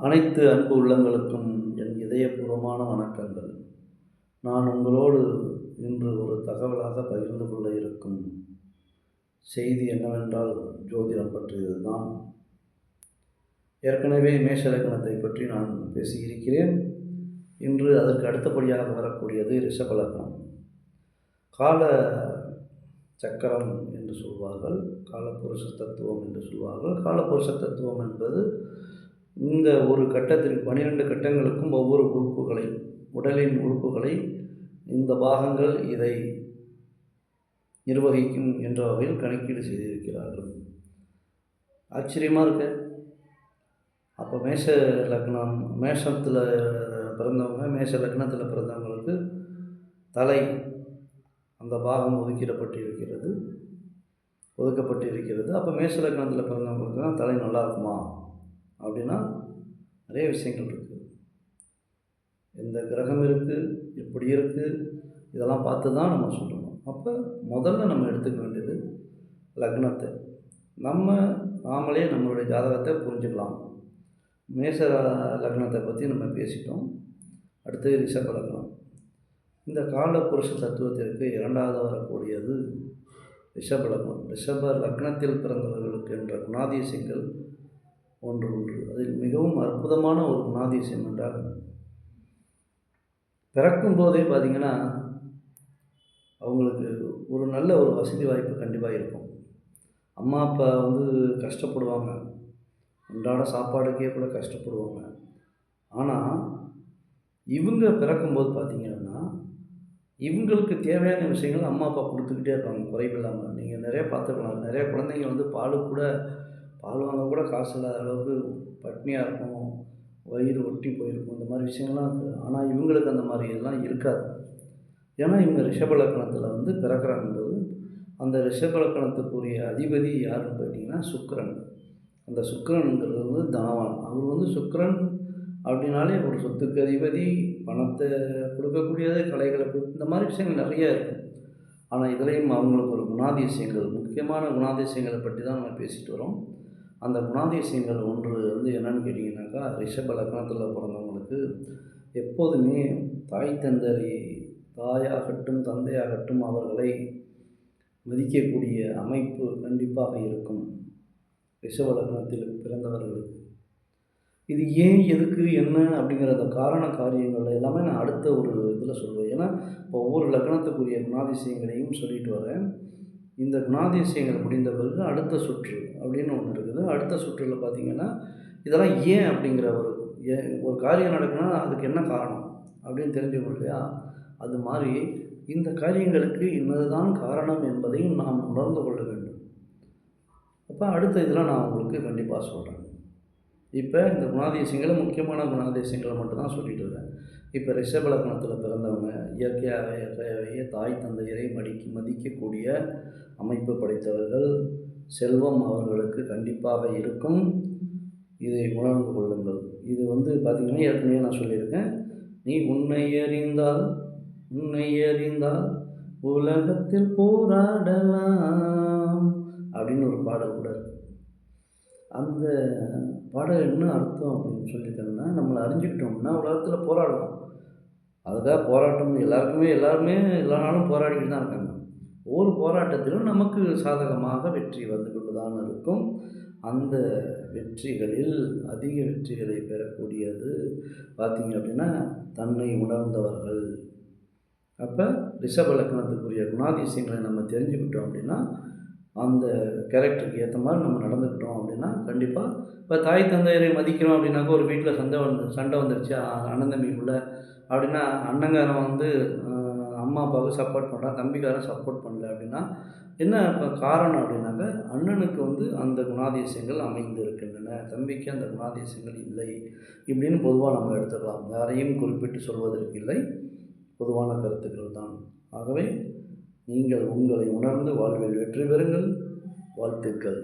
அனைத்து அன்பு உள்ளங்களுக்கும் என் இதயபூர்வமான வணக்கங்கள். நான் உங்களோடு இன்று ஒரு தகவலாக பகிர்ந்து கொள்ள இருக்கும் செய்தி என்னவென்றால் ஜோதிடம் பற்றியது தான். ஏற்கனவே மேஷ லக்னத்தை பற்றி நான் பேசியிருக்கிறேன். இன்று அதற்கு அடுத்தபடியாக வரக்கூடியது ரிஷப லக்னம். கால சக்கரம் என்று சொல்வார்கள், காலபுருஷ தத்துவம் என்று சொல்வார்கள். காலபுருஷ தத்துவம் என்பது இந்த ஒரு கட்டத்திற்கு 12 கட்டங்களுக்கும் ஒவ்வொரு உறுப்புகளை, உடலின் உறுப்புகளை இந்த பாகங்கள் இதை நிர்வகிக்கும் என்ற வகையில் கணக்கீடு செய்திருக்கிறார்கள். ஆச்சரியமாக இருக்கு. அப்போ மேஷ லக்னம், மேஷத்தில் பிறந்தவங்க, மேஷ லக்னத்தில் பிறந்தவங்களுக்கு தலை அந்த பாகம் ஒதுக்கப்பட்டு இருக்கிறது. அப்போ மேஷ லக்னத்தில் பிறந்தவங்களுக்கு தான் தலை நல்லா இருக்குமா அப்படின்னா நிறைய விஷயங்கள் இருக்குது. எந்த கிரகம் இருக்குது, எப்படி இருக்குது, இதெல்லாம் பார்த்து தான் நம்ம சொல்லணும். அப்போ முதல்ல நம்ம எடுத்துக்க வேண்டியது லக்னத்தை. நாமளே நம்மளுடைய ஜாதகத்தை புரிஞ்சுக்கலாம். மேஷ லக்னத்தை பற்றி நம்ம பேசிட்டோம். அடுத்தது ரிஷப லக்னம். இந்த காலபுருஷ தத்துவத்திற்கு இரண்டாவது வரக்கூடியது ரிஷப லக்னம். ரிஷப லக்னத்தில் பிறந்தவர்களுக்கு என்ற குணாதிசயங்கள் ஒன்று. அதில் மிகவும் அற்புதமான ஒரு குணாதிசயம் என்றால், பிறக்கும் போதே பார்த்திங்கன்னா அவங்களுக்கு ஒரு நல்ல ஒரு வசதி வாய்ப்பு கண்டிப்பாக இருக்கும். அம்மா அப்பா கஷ்டப்படுவாங்க, அன்றாட சாப்பாடுக்கே கூட கஷ்டப்படுவாங்க. ஆனால் இவங்க பிறக்கும்போது பார்த்திங்கன்னா இவங்களுக்கு தேவையான விஷயங்கள் அம்மா அப்பா கொடுத்துக்கிட்டே இருப்பாங்க, குறைவில்லாமல். நீங்கள் நிறைய பார்த்துக்கலாம். நிறைய குழந்தைங்க பால் வாங்க கூட காசு இல்லாத அளவுக்கு பட்னியாக இருக்கும், வயிறு ஒட்டி போயிருக்கும், இந்த மாதிரி விஷயங்கள்லாம் இருக்குது. ஆனால் இவங்களுக்கு அந்த மாதிரி இதெல்லாம் இருக்காது. ஏன்னா இவங்க ரிஷப லக்னத்தில் பிறக்கிறாங்கும்போது அந்த ரிஷப லக்னத்துக்குரிய அதிபதி யாருன்னு பார்த்தீங்கன்னா சுக்கிரன். அந்த சுக்கிரனுங்கிறது தனவான். அவர் சுக்கிரன் அப்படின்னாலே ஒரு சொத்துக்கு அதிபதி, பணத்தை கொடுக்கக்கூடியது, கலைகளை இந்த மாதிரி விஷயங்கள் நிறைய இருக்குது. ஆனால் இதுலேயும் அவங்களுக்கு ஒரு குணாதிசயங்கள், முக்கியமான குணாதிசயங்களை பற்றி தான் நம்ம பேசிட்டு வரோம். அந்த குணாதிசயங்கள் ஒன்று என்னென்னு கேட்டிங்கனாக்கா, ரிஷப லக்னத்தில் பிறந்தவங்களுக்கு எப்போதுமே தாயாகட்டும் தந்தையாகட்டும் அவர்களை மதிக்கக்கூடிய அமைப்பு கண்டிப்பாக இருக்கும் ரிஷப லக்னத்தில் பிறந்தவர்களுக்கு. இது ஏன், எதுக்கு, என்ன அப்படிங்கிற அந்த காரண காரியங்கள் எல்லாமே நான் அடுத்த ஒரு இதில் சொல்லுவேன். ஏன்னா இப்போ ஒவ்வொரு லக்னத்துக்குரிய குணாதிசயங்களையும் சொல்லிட்டு வரேன். இந்த குணாதிசயங்கள் முடிந்த பிறகு அடுத்த சுற்று அப்படின்னு ஒன்று இருக்குது. அடுத்த சுற்றில் பார்த்திங்கன்னா இதெல்லாம் ஏன் அப்படிங்கிற ஒரு காரியம் நடக்குன்னா அதுக்கு என்ன காரணம் அப்படின்னு தெரிஞ்சுக்கணும் இல்லையா? அது மாதிரி இந்த காரியங்களுக்கு இன்னதுதான் காரணம் என்பதையும் நாம் உணர்ந்து கொள்ள வேண்டும். அப்போ அடுத்த இதில் நான் உங்களுக்கு கண்டிப்பாக சொல்கிறேன். இப்போ இந்த குணாதிசயங்களை, முக்கியமான குணாதிசயங்களை மட்டும்தான் சொல்லிட்டு வரேன். இப்போ ரிஷப லக்னத்தில் பிறந்தவங்க இயற்கையாகவே தாய் தந்தையரை மதிக்கக்கூடிய அமைப்பு படைத்தவர்கள். செல்வம் அவர்களுக்கு கண்டிப்பாக இருக்கும். இதை உணர்ந்து கொள்ளுங்கள். இது பார்த்திங்கன்னா ஏற்கனவே நான் சொல்லியிருக்கேன். நீ உன்னை அறிந்தால் உலகத்தில் போராடலாம் அப்படின்னு ஒரு பாடல் கூட இருக்குது. அந்த பாடல் என்ன அர்த்தம் அப்படின்னு சொல்லிட்டோம்னா, நம்மளை அறிஞ்சிக்கிட்டோம்னா உலகத்தில் போராடலாம். அதுக்காக போராட்டம் எல்லாருமே எல்லா நாளும் போராடிக்கிட்டு தான் இருக்காங்க. ஒவ்வொரு போராட்டத்திலும் நமக்கு சாதகமாக வெற்றி வந்து கொண்டு தான் இருக்கும். அந்த வெற்றிகளில் அதிக வெற்றிகளை பெறக்கூடியது பார்த்திங்க அப்படின்னா தன்னை உணர்ந்தவர்கள். அப்போ ரிஷப லக்னத்துக்குரிய குணாதிசயங்களை நம்ம தெரிஞ்சுக்கிட்டோம் அப்படின்னா, அந்த கேரக்டருக்கு ஏற்ற மாதிரி நம்ம நடந்துக்கிட்டோம் அப்படின்னா கண்டிப்பாக. இப்போ தாய் தந்தையரை மதிக்கிறோம் அப்படின்னாக்கா, ஒரு வீட்டில் சண்டை வந்துருச்சு அண்ணன் தம்பிக்குள்ளே அப்படின்னா, அண்ணங்காரன் அம்மா அப்பாவுக்கு சப்போர்ட் பண்ணுறான், தம்பிக்காரன் சப்போர்ட் பண்ணல அப்படின்னா என்ன காரணம் அப்படின்னாக்கா, அண்ணனுக்கு அந்த குணாதிசயங்கள் அமைந்து இருக்கின்றன, தம்பிக்கு அந்த குணாதிசயங்கள் இல்லை இப்படின்னு பொதுவாக நம்ம எடுத்துக்கலாம். யாரையும் குறிப்பிட்டு சொல்வதற்கு இல்லை, பொதுவான கருத்துக்கள் தான். ஆகவே நீங்கள் உங்களை உணர்ந்து வாழ்வில் வெற்றி பெறுங்கள். வாழ்த்துக்கள்.